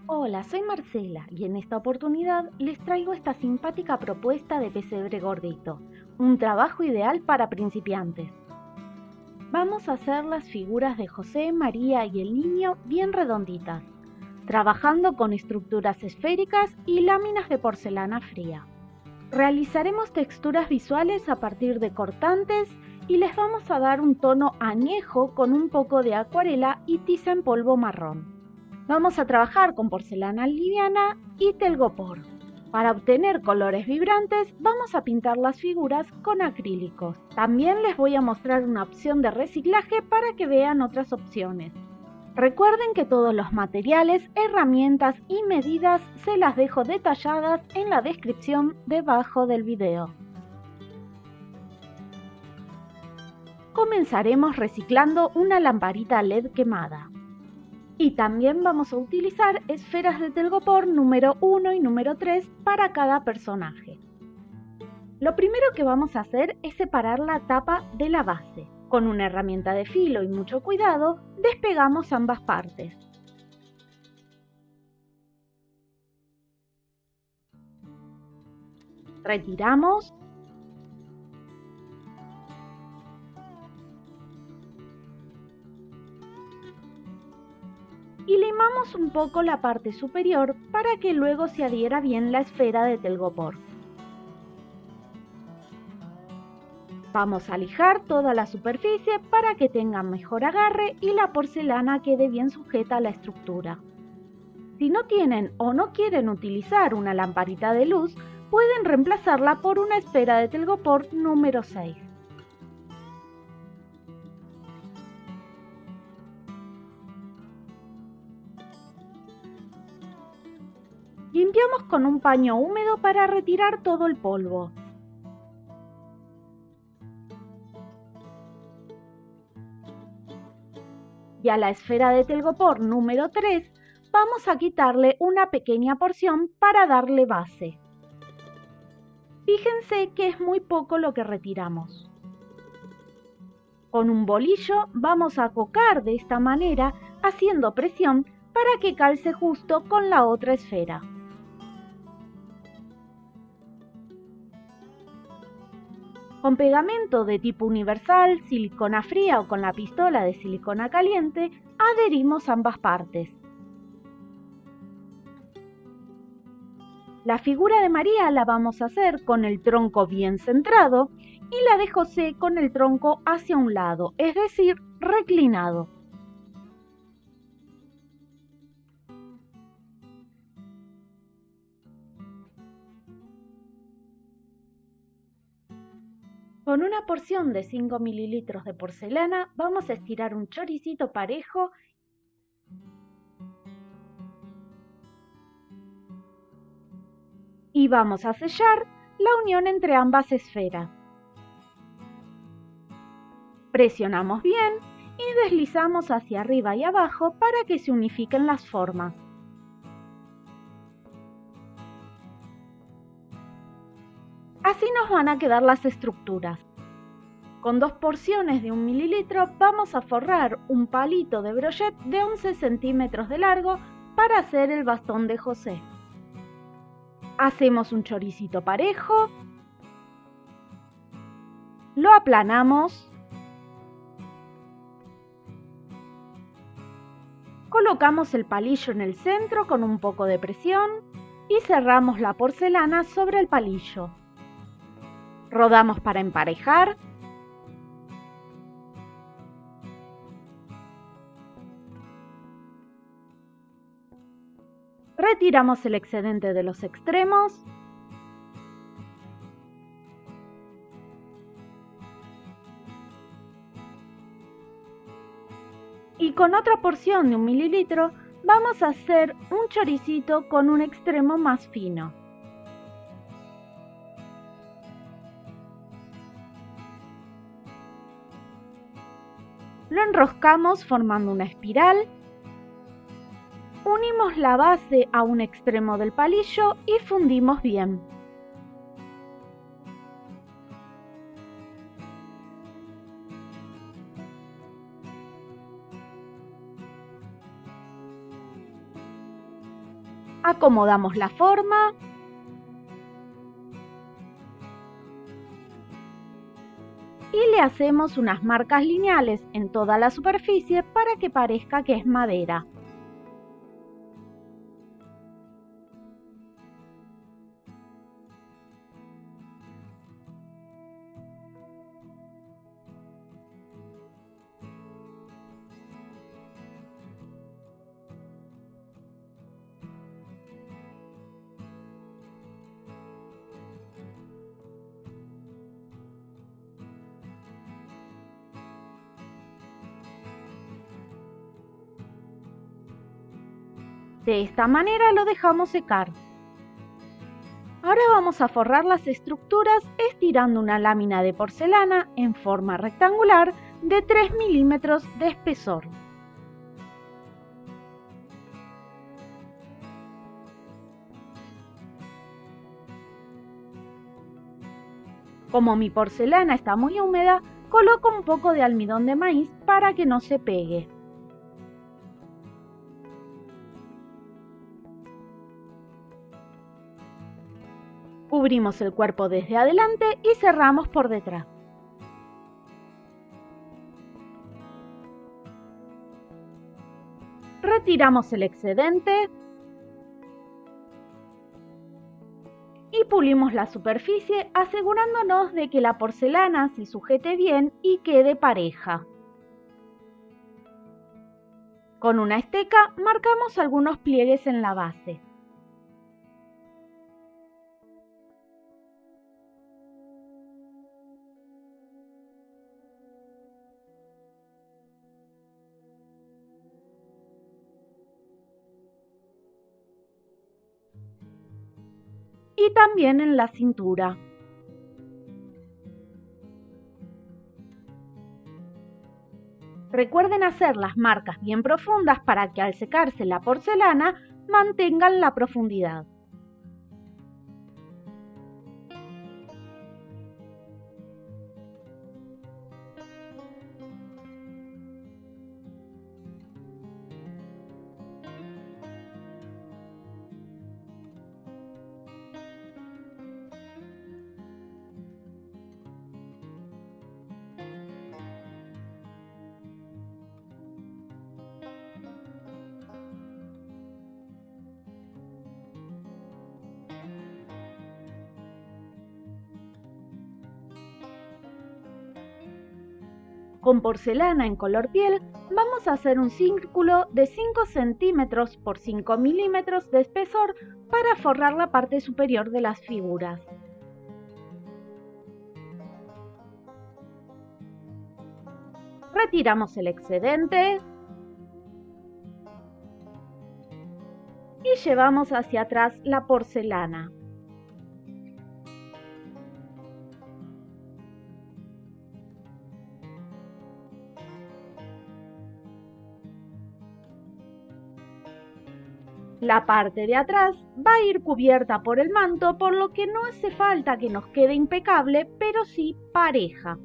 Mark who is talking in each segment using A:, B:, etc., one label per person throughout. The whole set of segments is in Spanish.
A: Hola, soy Marcela y en esta oportunidad les traigo esta simpática propuesta de pesebre gordito, un trabajo ideal para principiantes. Vamos a hacer las figuras de José, María y el niño bien redonditas, trabajando con estructuras esféricas y láminas de porcelana fría. Realizaremos texturas visuales a partir de cortantes y les vamos a dar un tono añejo con un poco de acuarela y tiza en polvo marrón. Vamos a trabajar con porcelana liviana y telgopor. Para obtener colores vibrantes, vamos a pintar las figuras con acrílicos. También les voy a mostrar una opción de reciclaje para que vean otras opciones. Recuerden que todos los materiales, herramientas y medidas se las dejo detalladas en la descripción debajo del video. Comenzaremos reciclando una lamparita LED quemada. Y también vamos a utilizar esferas de telgopor número 1 y número 3 para cada personaje. Lo primero que vamos a hacer es separar la tapa de la base. Con una herramienta de filo y mucho cuidado, despegamos ambas partes. Retiramos y limamos un poco la parte superior para que luego se adhiera bien la esfera de telgopor. Vamos a lijar toda la superficie para que tenga mejor agarre y la porcelana quede bien sujeta a la estructura. Si no tienen o no quieren utilizar una lamparita de luz, pueden reemplazarla por una esfera de telgopor número 6. Limpiamos con un paño húmedo para retirar todo el polvo. Y a la esfera de telgopor número 3 vamos a quitarle una pequeña porción para darle base. Fíjense que es muy poco lo que retiramos. Con un bolillo vamos a acocar de esta manera haciendo presión para que calce justo con la otra esfera. Con pegamento de tipo universal, silicona fría o con la pistola de silicona caliente, adherimos ambas partes. La figura de María la vamos a hacer con el tronco bien centrado y la de José con el tronco hacia un lado, es decir, reclinado. Con una porción de 5 mililitros de porcelana vamos a estirar un choricito parejo y vamos a sellar la unión entre ambas esferas. Presionamos bien y deslizamos hacia arriba y abajo para que se unifiquen las formas. Así nos van a quedar las estructuras. Con 2 porciones de 1 mililitro vamos a forrar un palito de brochet de 11 centímetros de largo para hacer el bastón de José. Hacemos un choricito parejo, lo aplanamos, colocamos el palillo en el centro con un poco de presión y cerramos la porcelana sobre el palillo. Rodamos para emparejar. Retiramos el excedente de los extremos. Y con otra porción de 1 mililitro vamos a hacer un choricito con un extremo más fino. Lo enroscamos formando una espiral. Unimos la base a un extremo del palillo y fundimos bien. Acomodamos la forma y le hacemos unas marcas lineales en toda la superficie para que parezca que es madera. De esta manera lo dejamos secar. Ahora vamos a forrar las estructuras estirando una lámina de porcelana en forma rectangular de 3 milímetros de espesor. Como mi porcelana está muy húmeda, coloco un poco de almidón de maíz para que no se pegue. Cubrimos el cuerpo desde adelante y cerramos por detrás. Retiramos el excedente y pulimos la superficie asegurándonos de que la porcelana se sujete bien y quede pareja. Con una esteca marcamos algunos pliegues en la base. Y también en la cintura. Recuerden hacer las marcas bien profundas para que al secarse la porcelana mantengan la profundidad. Con porcelana en color piel vamos a hacer un círculo de 5 centímetros por 5 milímetros de espesor para forrar la parte superior de las figuras. Retiramos el excedente y llevamos hacia atrás la porcelana. La parte de atrás va a ir cubierta por el manto, por lo que no hace falta que nos quede impecable, pero sí pareja.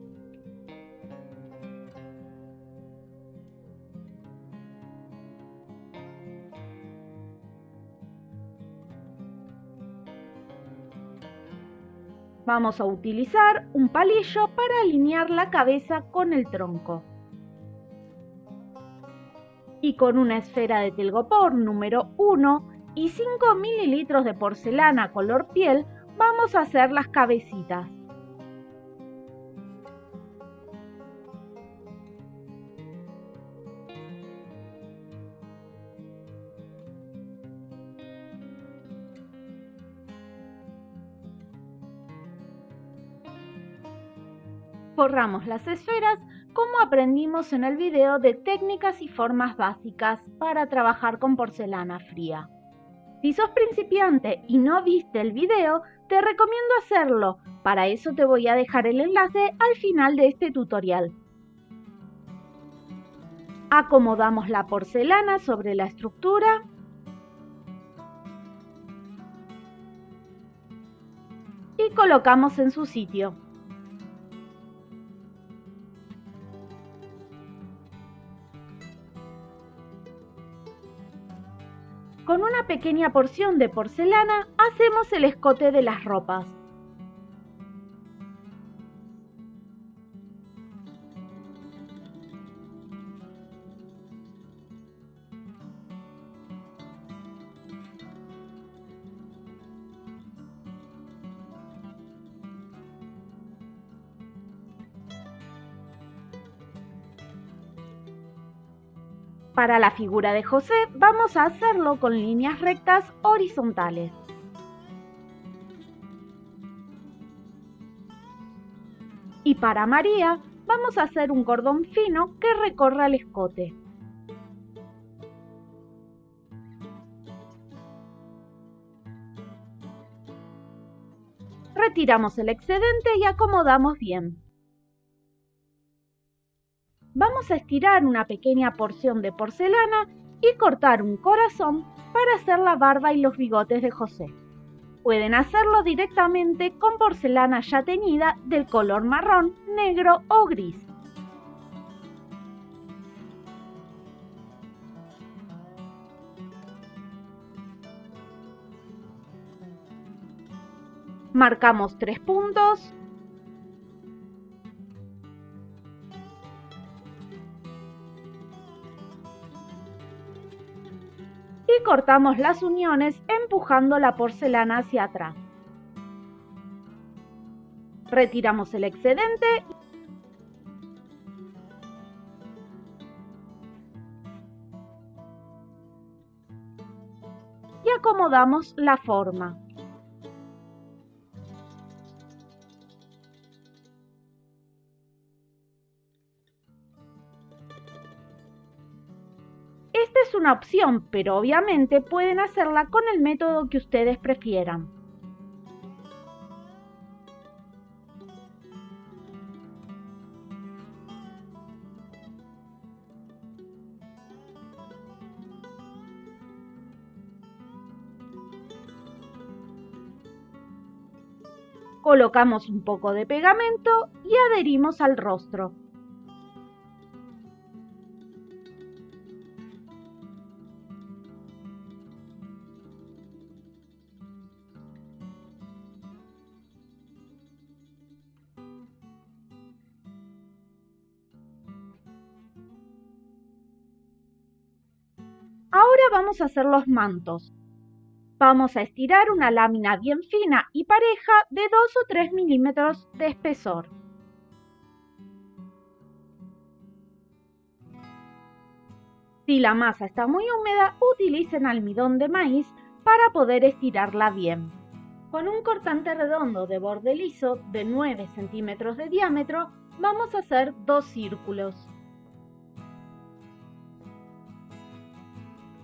A: Vamos a utilizar un palillo para alinear la cabeza con el tronco. Y con una esfera de telgopor número 1 y 5 mililitros de porcelana color piel vamos a hacer las cabecitas. Forramos las esferas como aprendimos en el video de técnicas y formas básicas para trabajar con porcelana fría. Si sos principiante y no viste el video, te recomiendo hacerlo. Para eso te voy a dejar el enlace al final de este tutorial. Acomodamos la porcelana sobre la estructura y colocamos en su sitio. Con una pequeña porción de porcelana hacemos el escote de las ropas. Para la figura de José vamos a hacerlo con líneas rectas horizontales. Y para María vamos a hacer un cordón fino que recorra el escote. Retiramos el excedente y acomodamos bien. Vamos a estirar una pequeña porción de porcelana y cortar un corazón para hacer la barba y los bigotes de José. Pueden hacerlo directamente con porcelana ya teñida del color marrón, negro o gris. Marcamos 3 puntos. Y cortamos las uniones empujando la porcelana hacia atrás. Retiramos el excedente y acomodamos la forma. Esta es una opción, pero obviamente pueden hacerla con el método que ustedes prefieran. Colocamos un poco de pegamento y adherimos al rostro. Ahora vamos a hacer los mantos. Vamos a estirar una lámina bien fina y pareja de 2 o 3 milímetros de espesor. Si la masa está muy húmeda, utilicen almidón de maíz para poder estirarla bien. Con un cortante redondo de borde liso de 9 centímetros de diámetro, vamos a hacer 2 círculos.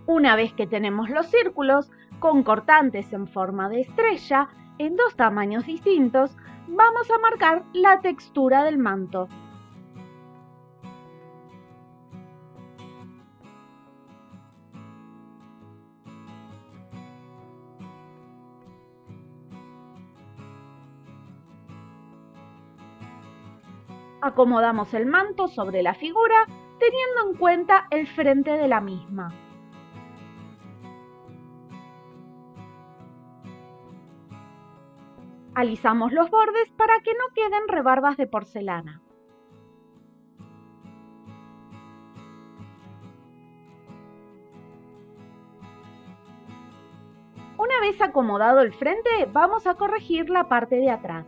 A: Una vez que tenemos los círculos, con cortantes en forma de estrella, en 2 tamaños distintos, vamos a marcar la textura del manto. Acomodamos el manto sobre la figura, teniendo en cuenta el frente de la misma. Alisamos los bordes para que no queden rebarbas de porcelana. Una vez acomodado el frente, vamos a corregir la parte de atrás.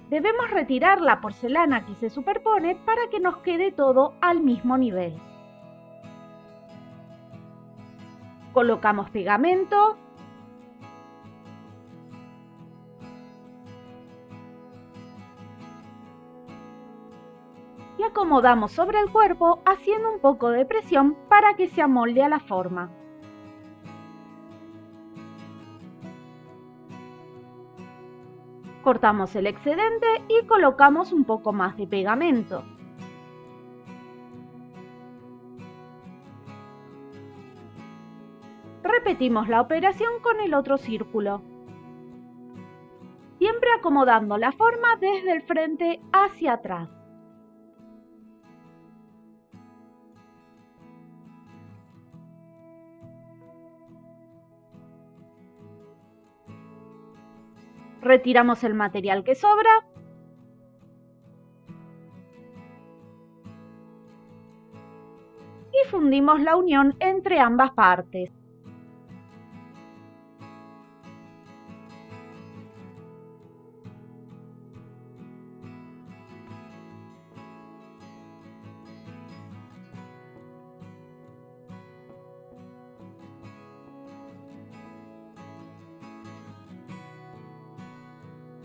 A: Debemos retirar la porcelana que se superpone para que nos quede todo al mismo nivel. Colocamos pegamento. Y acomodamos sobre el cuerpo haciendo un poco de presión para que se amolde a la forma. Cortamos el excedente y colocamos un poco más de pegamento. Repetimos la operación con el otro círculo. Siempre acomodando la forma desde el frente hacia atrás. Retiramos el material que sobra y fundimos la unión entre ambas partes.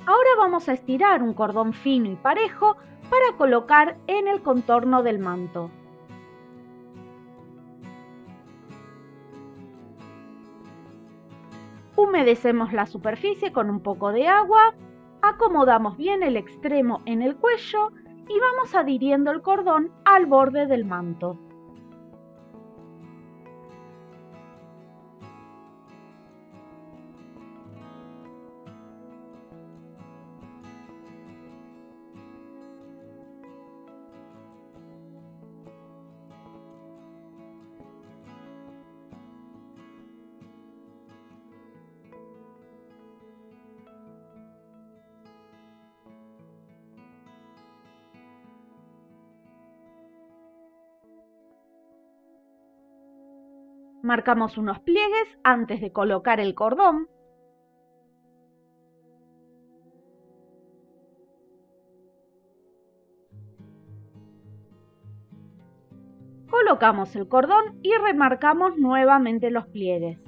A: Ahora vamos a estirar un cordón fino y parejo para colocar en el contorno del manto. Humedecemos la superficie con un poco de agua, acomodamos bien el extremo en el cuello y vamos adhiriendo el cordón al borde del manto. Marcamos unos pliegues antes de colocar el cordón. Colocamos el cordón y remarcamos nuevamente los pliegues.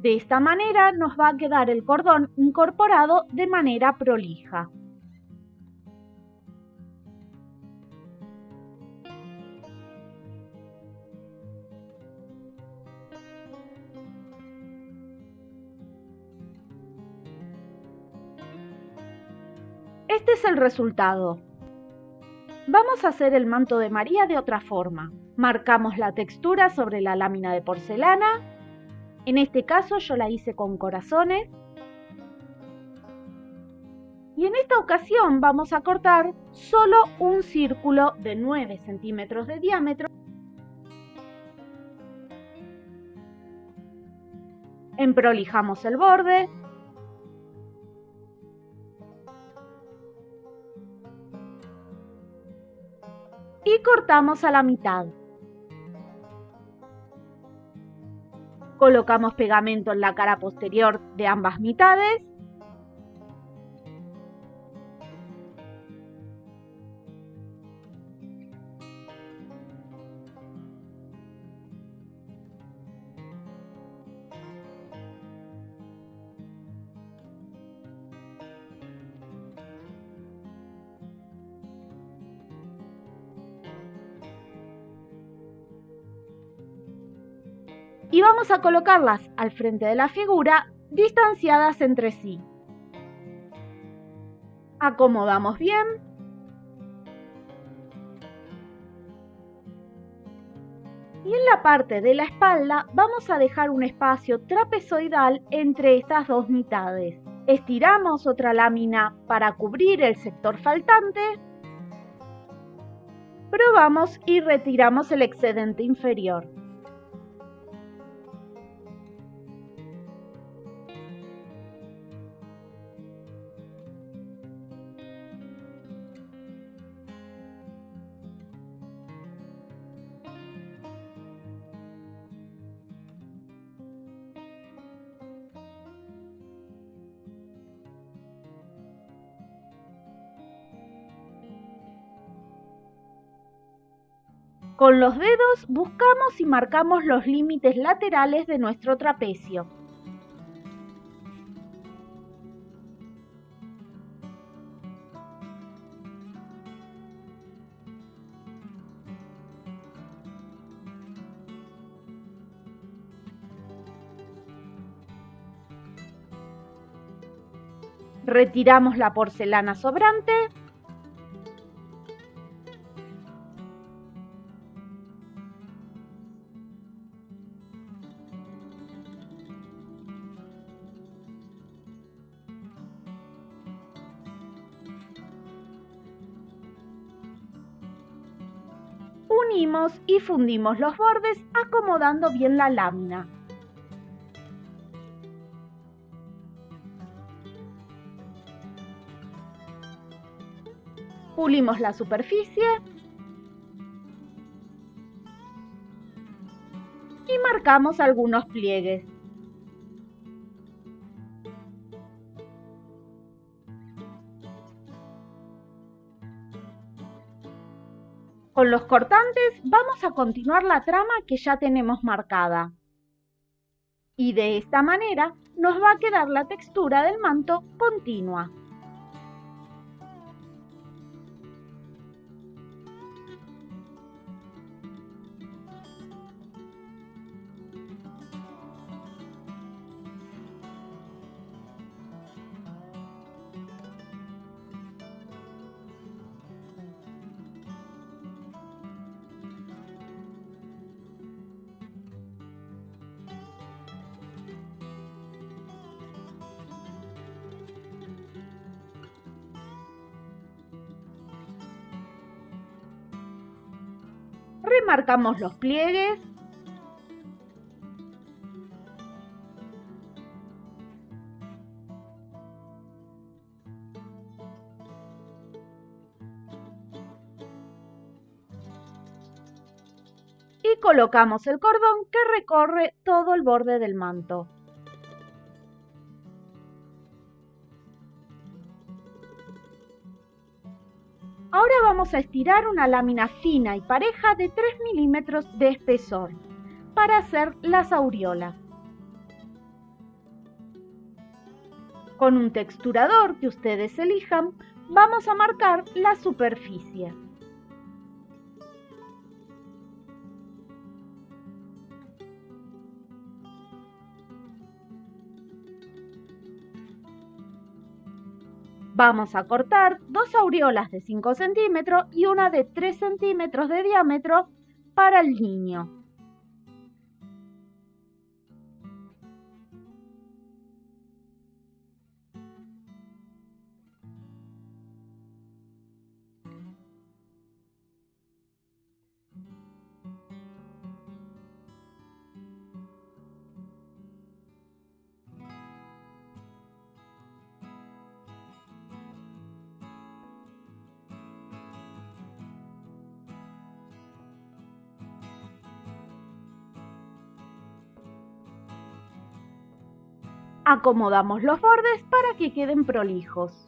A: De esta manera nos va a quedar el cordón incorporado de manera prolija. Este es el resultado. Vamos a hacer el manto de María de otra forma. Marcamos la textura sobre la lámina de porcelana. En este caso yo la hice con corazones. Y en esta ocasión vamos a cortar solo un círculo de 9 centímetros de diámetro. Emprolijamos el borde. Y cortamos a la mitad. Colocamos pegamento en la cara posterior de ambas mitades. Y vamos a colocarlas al frente de la figura, distanciadas entre sí. Acomodamos bien. Y en la parte de la espalda vamos a dejar un espacio trapezoidal entre estas dos mitades. Estiramos otra lámina para cubrir el sector faltante. Probamos y retiramos el excedente inferior. Con los dedos buscamos y marcamos los límites laterales de nuestro trapecio. Retiramos la porcelana sobrante. Unimos y fundimos los bordes acomodando bien la lámina. Pulimos la superficie y marcamos algunos pliegues. Con los cortantes vamos a continuar la trama que ya tenemos marcada. Y de esta manera nos va a quedar la textura del manto continua. Remarcamos los pliegues y colocamos el cordón que recorre todo el borde del manto. Ahora vamos a estirar una lámina fina y pareja de 3 milímetros de espesor para hacer las aureolas. Con un texturador que ustedes elijan, vamos a marcar la superficie. Vamos a cortar 2 aureolas de 5 centímetros y una de 3 centímetros de diámetro para el niño. Acomodamos los bordes para que queden prolijos.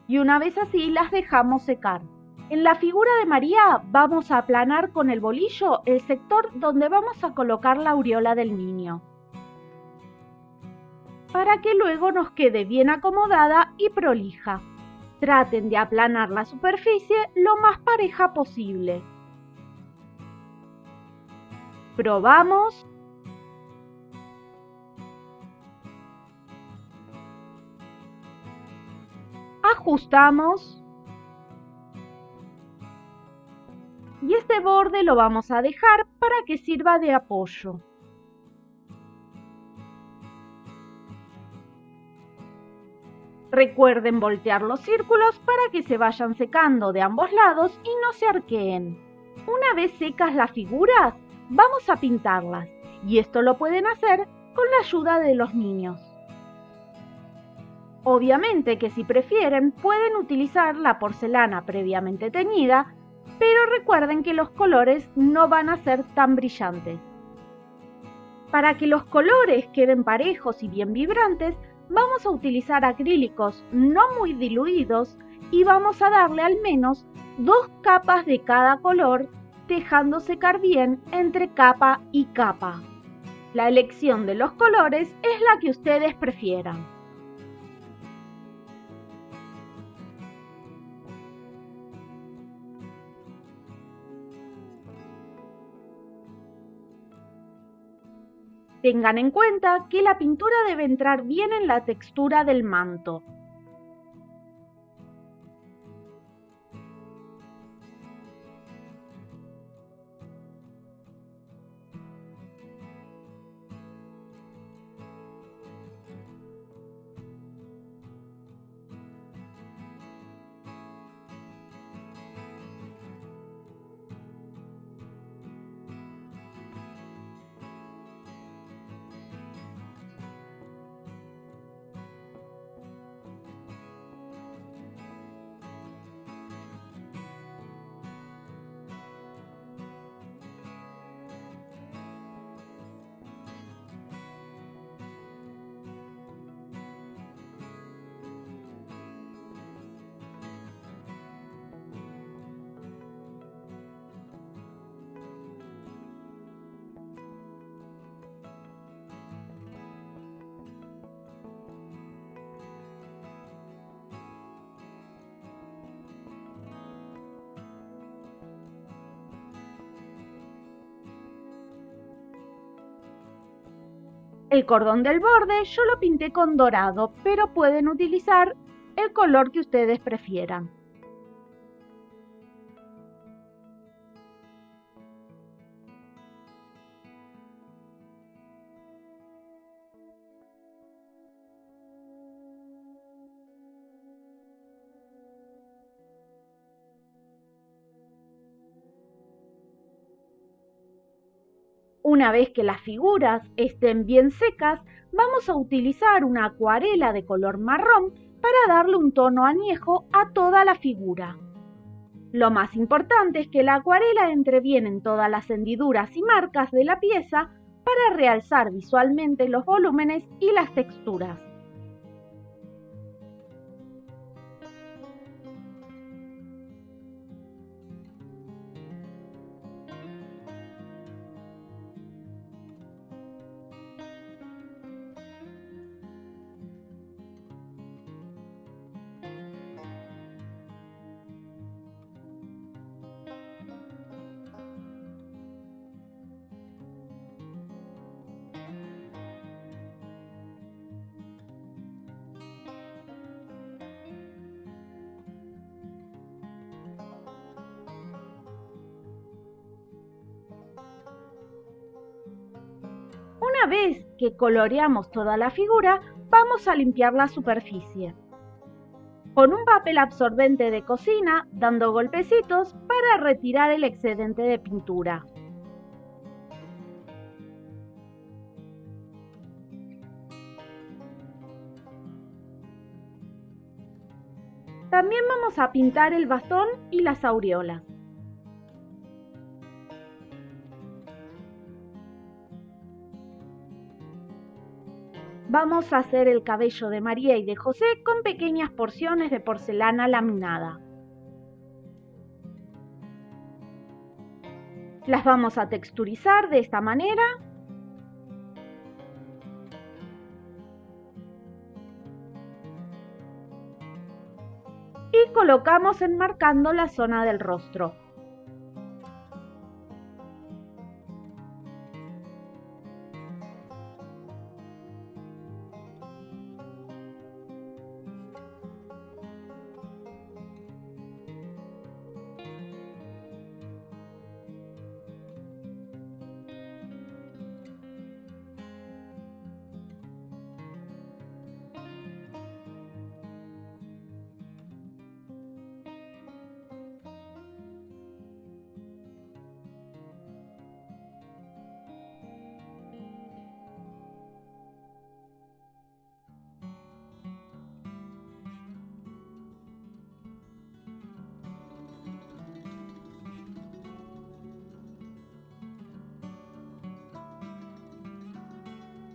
A: Y una vez así las dejamos secar. En la figura de María vamos a aplanar con el bolillo el sector donde vamos a colocar la aureola del niño, para que luego nos quede bien acomodada y prolija. Traten de aplanar la superficie lo más pareja posible. Probamos. Ajustamos. Y este borde lo vamos a dejar para que sirva de apoyo. Recuerden voltear los círculos para que se vayan secando de ambos lados y no se arqueen. Una vez secas las figuras, vamos a pintarlas, y esto lo pueden hacer con la ayuda de los niños. Obviamente que si prefieren pueden utilizar la porcelana previamente teñida, pero recuerden que los colores no van a ser tan brillantes. Para que los colores queden parejos y bien vibrantes, vamos a utilizar acrílicos no muy diluidos y vamos a darle al menos 2 capas de cada color, dejando secar bien entre capa y capa. La elección de los colores es la que ustedes prefieran. Tengan en cuenta que la pintura debe entrar bien en la textura del manto. El cordón del borde yo lo pinté con dorado, pero pueden utilizar el color que ustedes prefieran. Una vez que las figuras estén bien secas, vamos a utilizar una acuarela de color marrón para darle un tono añejo a toda la figura. Lo más importante es que la acuarela entre bien en todas las hendiduras y marcas de la pieza para realzar visualmente los volúmenes y las texturas. Una vez que coloreamos toda la figura, vamos a limpiar la superficie con un papel absorbente de cocina, dando golpecitos para retirar el excedente de pintura. También vamos a pintar el bastón y las aureolas. Vamos a hacer el cabello de María y de José con pequeñas porciones de porcelana laminada. Las vamos a texturizar de esta manera. Y colocamos enmarcando la zona del rostro.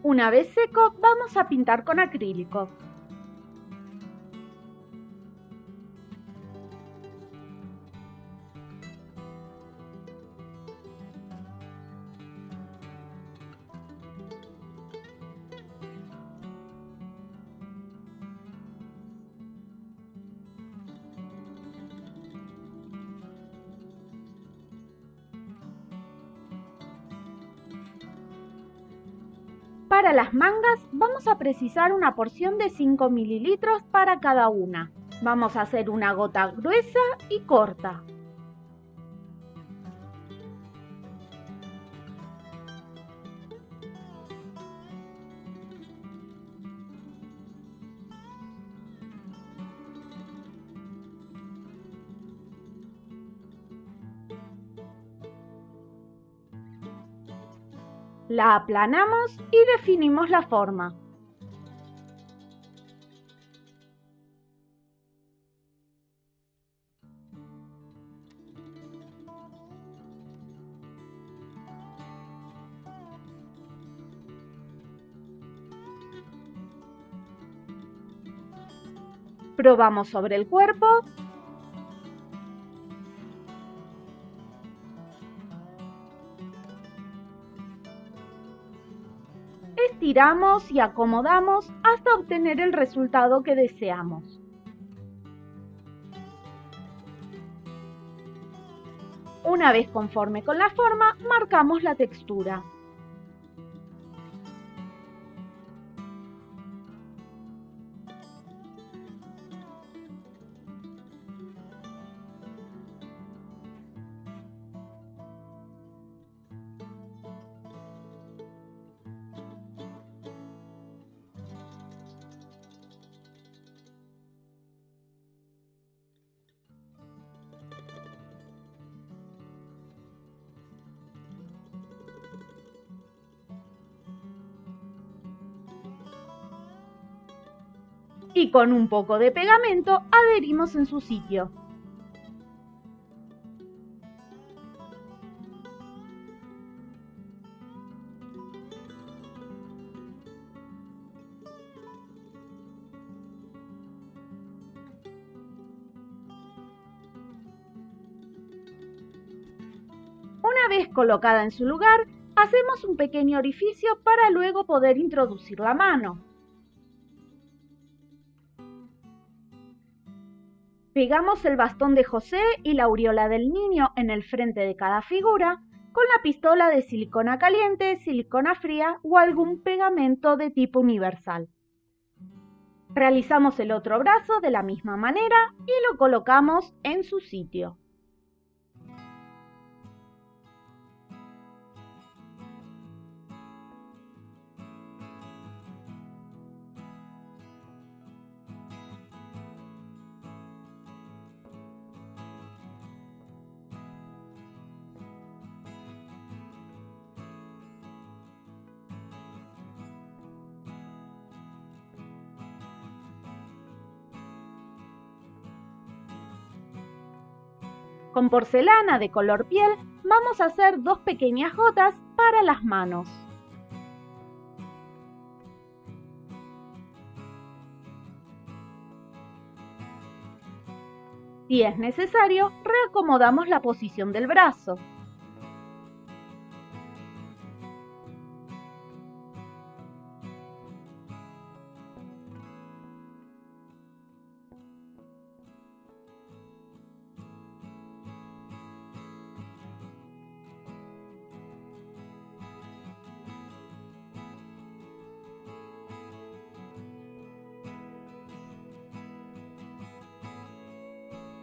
A: Una vez seco, vamos a pintar con acrílico. Para las mangas vamos a precisar una porción de 5 mililitros para cada una. Vamos a hacer una gota gruesa y corta. La aplanamos y definimos la forma. Probamos sobre el cuerpo. Estiramos y acomodamos hasta obtener el resultado que deseamos. Una vez conforme con la forma, marcamos la textura. y con un poco de pegamento adherimos en su sitio. Una vez colocada en su lugar, hacemos un pequeño orificio para luego poder introducir la mano. Pegamos el bastón de José y la aureola del niño en el frente de cada figura con la pistola de silicona caliente, silicona fría o algún pegamento de tipo universal. Realizamos el otro brazo de la misma manera y lo colocamos en su sitio. Con porcelana de color piel vamos a hacer 2 pequeñas gotas para las manos. Si es necesario, reacomodamos la posición del brazo.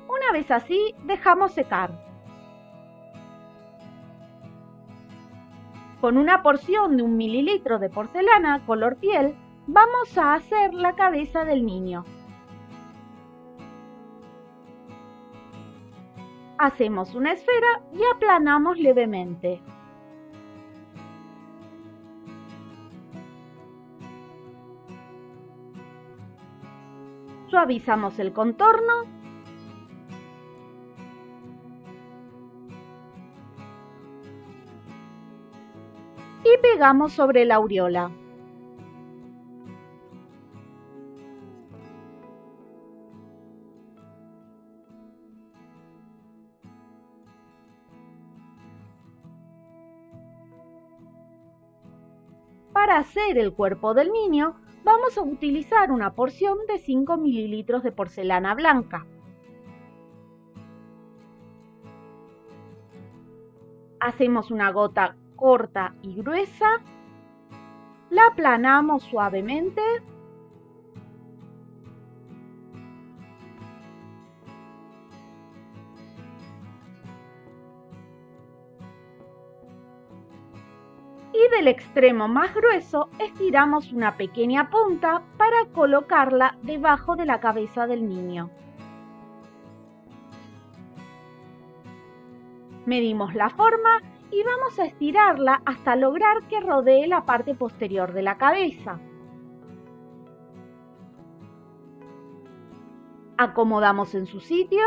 A: Una vez así, dejamos secar. Con una porción de 1 mililitro de porcelana color piel, vamos a hacer la cabeza del niño. Hacemos una esfera y aplanamos levemente. Suavizamos el contorno y pegamos sobre la aureola. Para hacer el cuerpo del niño, vamos a utilizar una porción de 5 mililitros de porcelana blanca. Hacemos una gota corta y gruesa, la aplanamos suavemente y del extremo más grueso estiramos una pequeña punta para colocarla debajo de la cabeza del niño. Medimos la forma y vamos a estirarla hasta lograr que rodee la parte posterior de la cabeza. Acomodamos en su sitio,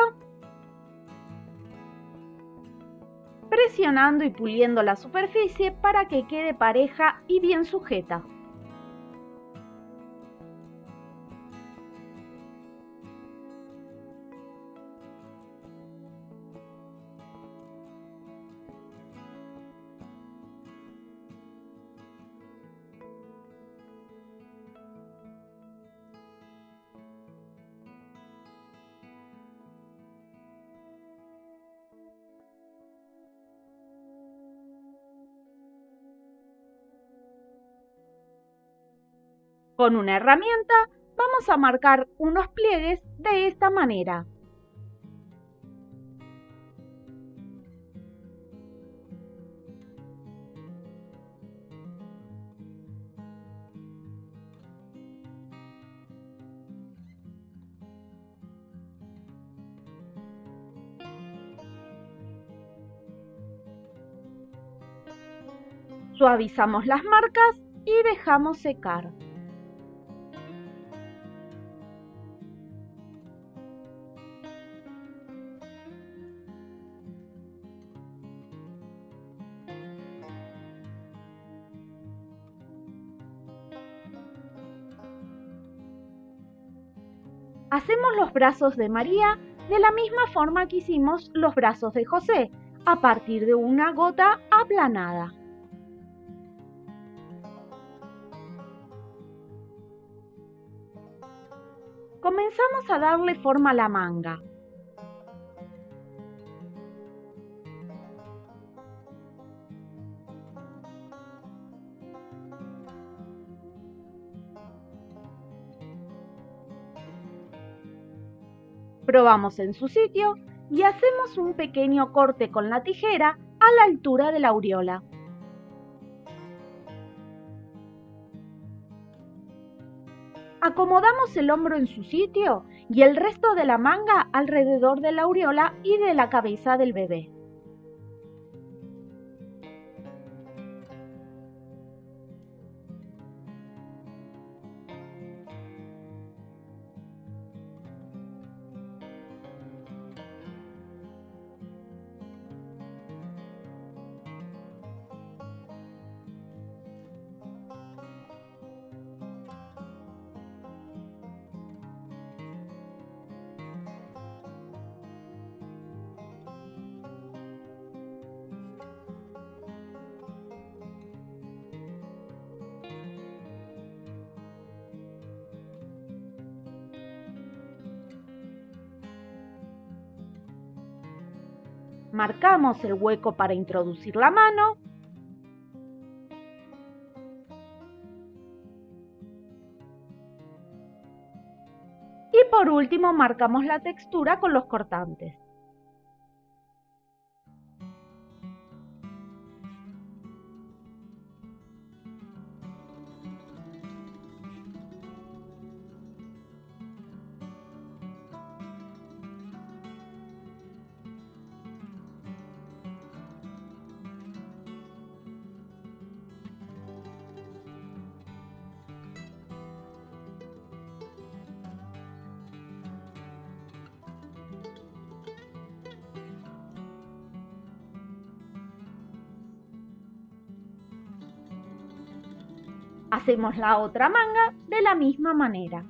A: presionando y puliendo la superficie para que quede pareja y bien sujeta. Con una herramienta vamos a marcar unos pliegues de esta manera. Suavizamos las marcas y dejamos secar. Hacemos los brazos de María de la misma forma que hicimos los brazos de José, a partir de una gota aplanada. Comenzamos a darle forma a la manga. Probamos en su sitio y hacemos un pequeño corte con la tijera a la altura de la aureola. Acomodamos el hombro en su sitio y el resto de la manga alrededor de la aureola y de la cabeza del bebé. Marcamos el hueco para introducir la mano y por último marcamos la textura con los cortantes. Hacemos la otra manga de la misma manera.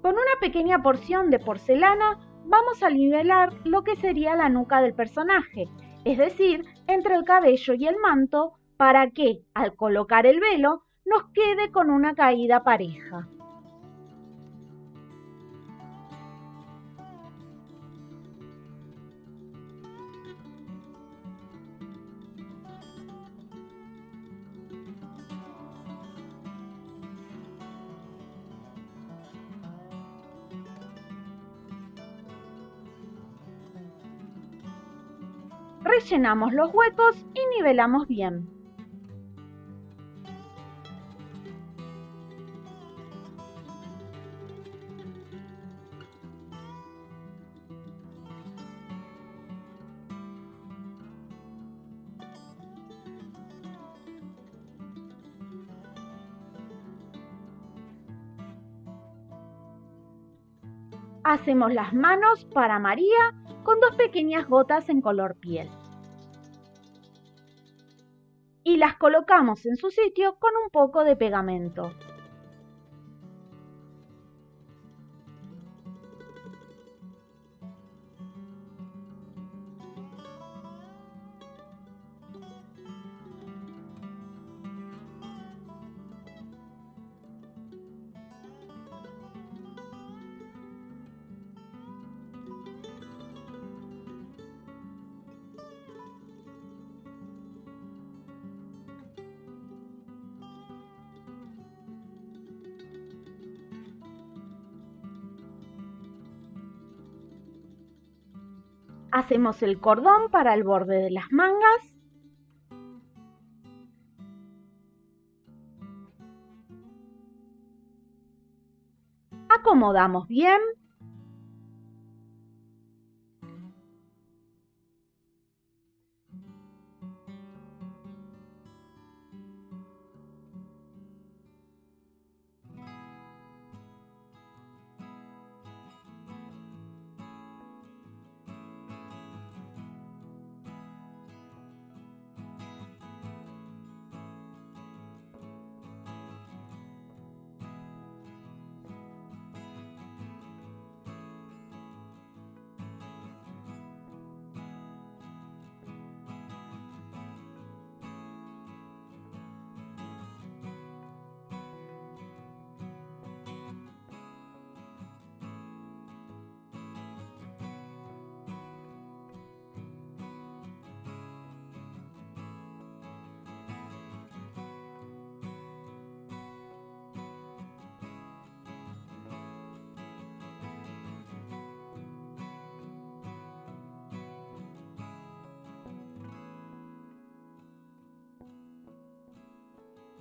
A: Con una pequeña porción de porcelana vamos a nivelar lo que sería la nuca del personaje, es decir, entre el cabello y el manto, para que, al colocar el velo, nos quede con una caída pareja. Rellenamos los huecos y nivelamos bien. Hacemos las manos para María con 2 pequeñas gotas en color piel. Y las colocamos en su sitio con un poco de pegamento. Hacemos el cordón para el borde de las mangas. Acomodamos bien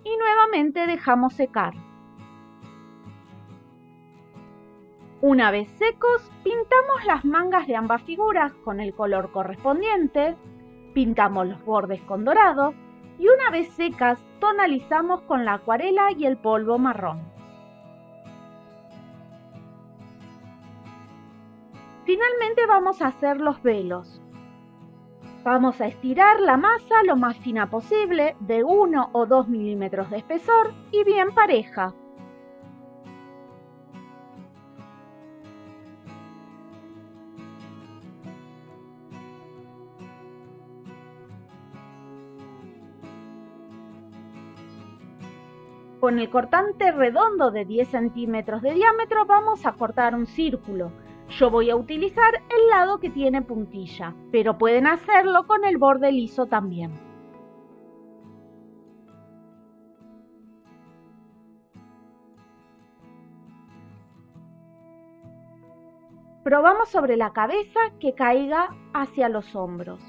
A: y nuevamente dejamos secar. Una vez secos, pintamos las mangas de ambas figuras con el color correspondiente, pintamos los bordes con dorado y una vez secas, tonalizamos con la acuarela y el polvo marrón. Finalmente vamos a hacer los velos. Vamos a estirar la masa lo más fina posible, de 1 o 2 milímetros de espesor y bien pareja. Con el cortante redondo de 10 centímetros de diámetro vamos a cortar un círculo. Yo voy a utilizar el lado que tiene puntilla, pero pueden hacerlo con el borde liso también. Probamos sobre la cabeza que caiga hacia los hombros.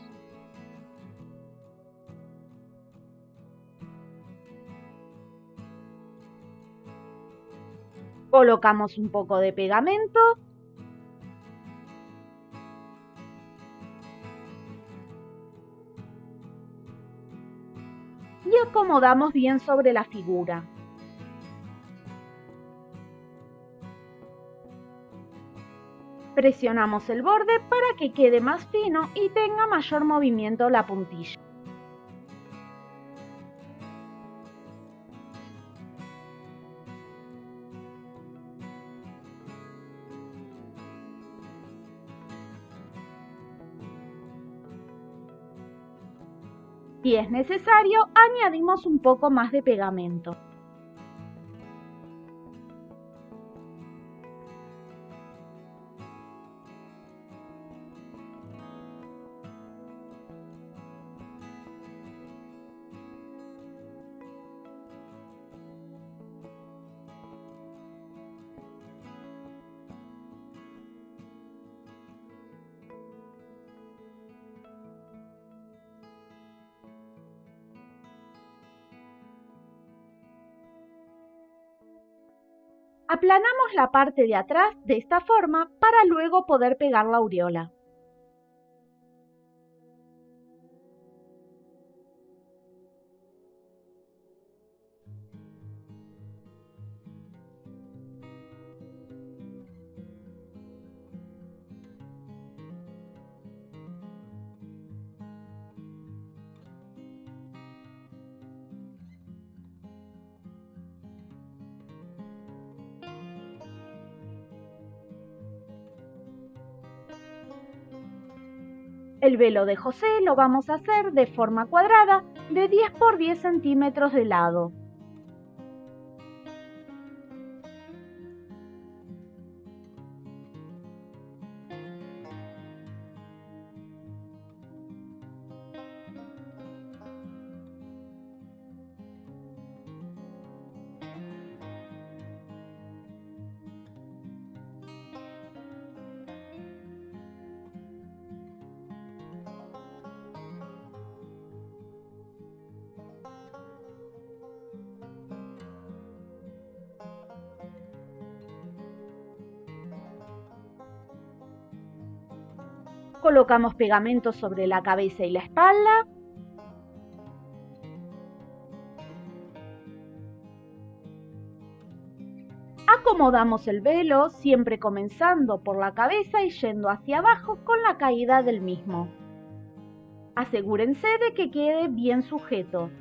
A: Colocamos un poco de pegamento y acomodamos bien sobre la figura. Presionamos el borde para que quede más fino y tenga mayor movimiento la puntilla. Si es necesario, añadimos un poco más de pegamento. Aplanamos la parte de atrás de esta forma para luego poder pegar la aureola. El velo de José lo vamos a hacer de forma cuadrada de 10 por 10 centímetros de lado. Colocamos pegamento sobre la cabeza y la espalda. Acomodamos el velo, siempre comenzando por la cabeza y yendo hacia abajo con la caída del mismo. Asegúrense de que quede bien sujeto.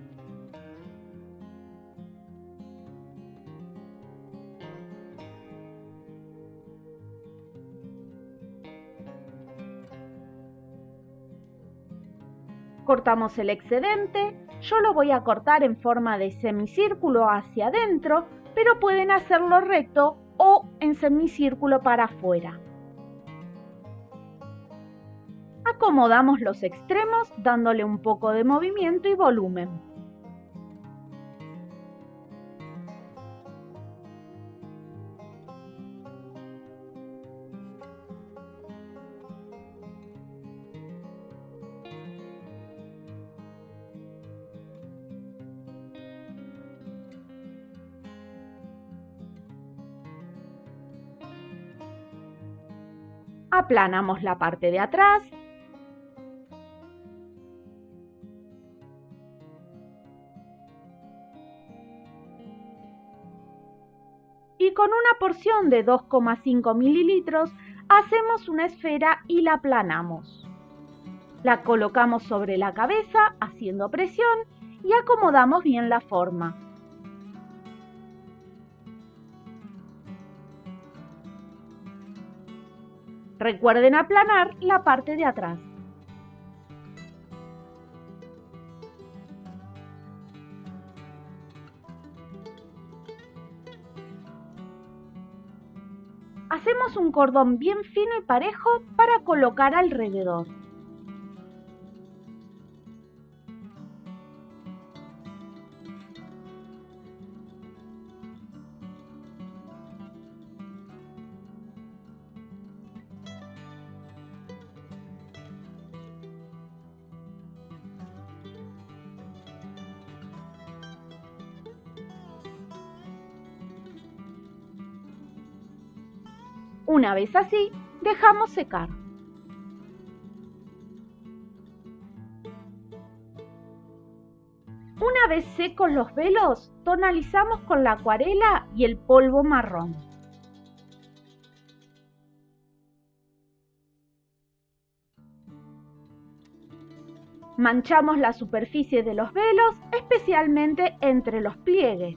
A: Cortamos el excedente. Yo lo voy a cortar en forma de semicírculo hacia adentro, pero pueden hacerlo recto o en semicírculo para afuera. Acomodamos los extremos dándole un poco de movimiento y volumen. Aplanamos la parte de atrás. Y con una porción de 2,5 mililitros hacemos una esfera y la aplanamos. La colocamos sobre la cabeza haciendo presión y acomodamos bien la forma. Recuerden aplanar la parte de atrás. Hacemos un cordón bien fino y parejo para colocar alrededor. Una vez así, dejamos secar. Una vez secos los velos, tonalizamos con la acuarela y el polvo marrón. Manchamos la superficie de los velos, especialmente entre los pliegues.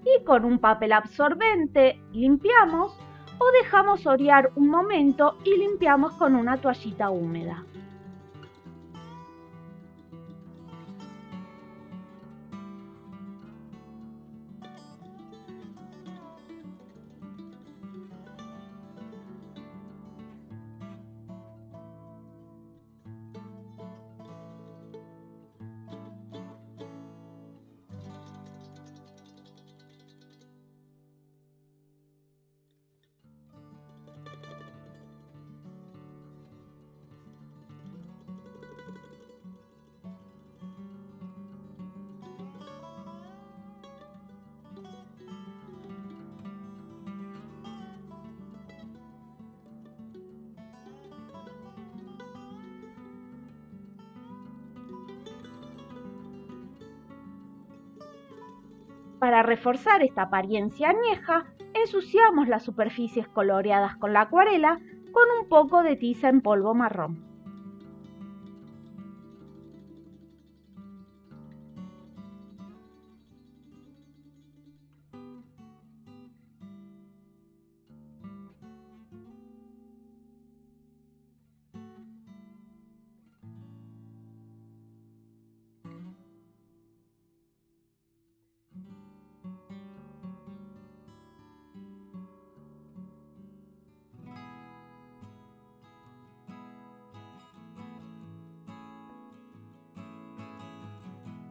A: Y con un papel absorbente limpiamos o dejamos orear un momento y limpiamos con una toallita húmeda. Para reforzar esta apariencia añeja, ensuciamos las superficies coloreadas con la acuarela con un poco de tiza en polvo marrón.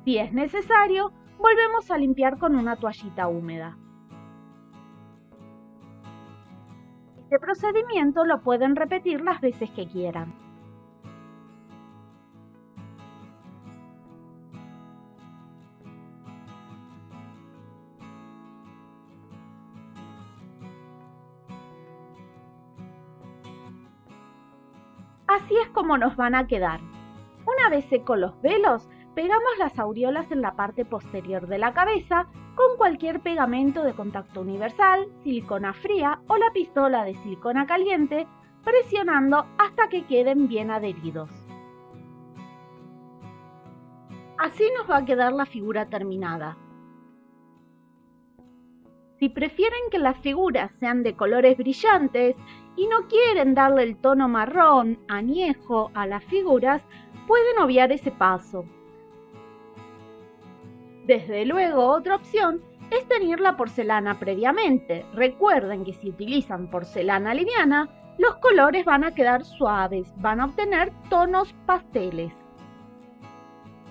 A: Si es necesario, volvemos a limpiar con una toallita húmeda. Este procedimiento lo pueden repetir las veces que quieran. Así es como nos van a quedar. Una vez secos los velos, pegamos las aureolas en la parte posterior de la cabeza con cualquier pegamento de contacto universal, silicona fría o la pistola de silicona caliente, presionando hasta que queden bien adheridos. Así nos va a quedar la figura terminada. Si prefieren que las figuras sean de colores brillantes y no quieren darle el tono marrón, añejo a las figuras, pueden obviar ese paso. Desde luego, otra opción es teñir la porcelana previamente. Recuerden que si utilizan porcelana liviana, los colores van a quedar suaves, van a obtener tonos pasteles.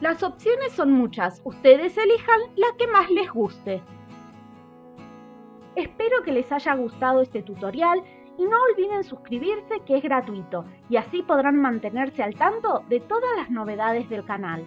A: Las opciones son muchas, ustedes elijan la que más les guste. Espero que les haya gustado este tutorial y no olviden suscribirse, que es gratuito, y así podrán mantenerse al tanto de todas las novedades del canal.